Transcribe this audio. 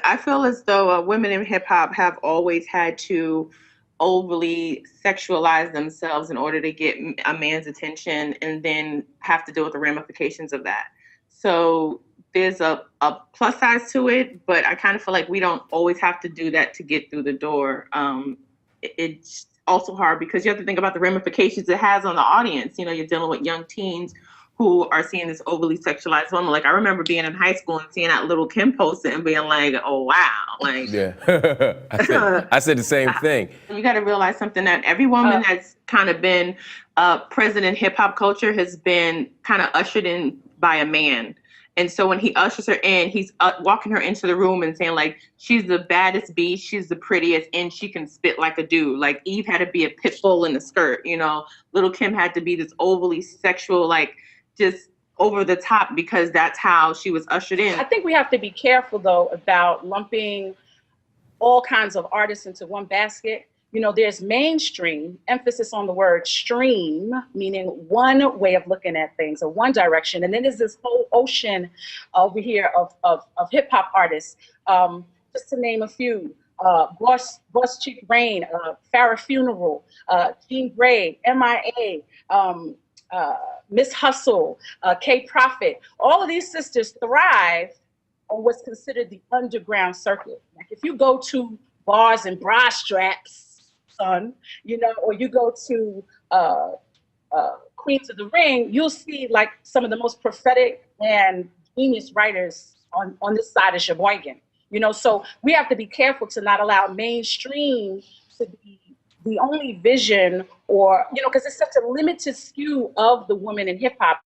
I feel as though women in hip hop have always had to overly sexualize themselves in order to get a man's attention and then have to deal with the ramifications of that. So there's a plus size to it, but I kind of feel like we don't always have to do that to get through the door. It's also hard because you have to think about the ramifications it has on the audience. You know, you're dealing with young teens who are seeing this overly sexualized woman. Like I remember being in high school and seeing that little Kim post and being like, "Oh wow!" Like, Yeah, I said the same thing. you got to realize something that every woman that's kind of been present in hip hop culture has been kind of ushered in by a man. And so when he ushers her in, he's walking her into the room and saying like, she's the baddest bee, she's the prettiest, and she can spit like a dude. Like Eve had to be a pit bull in the skirt, you know. Little Kim had to be this overly sexual, like just over the top because that's how she was ushered in. I think we have to be careful though about lumping all kinds of artists into one basket. You know, there's mainstream, emphasis on the word stream, meaning one way of looking at things or one direction. And then there's this whole ocean over here of hip hop artists. Just to name a few, Boss Chick Rain, Farrah Funeral, Jean Grey, MIA, Miss Hustle, K Prophet. All of these sisters thrive on what's considered the underground circuit. Like if you go to bars and bra straps, son, you know, or you go to Queens of the Ring, you'll see like some of the most prophetic and genius writers on this side of Sheboygan. You know, so we have to be careful to not allow mainstream to be the only vision or, you know, because it's such a limited skew of the woman in hip hop.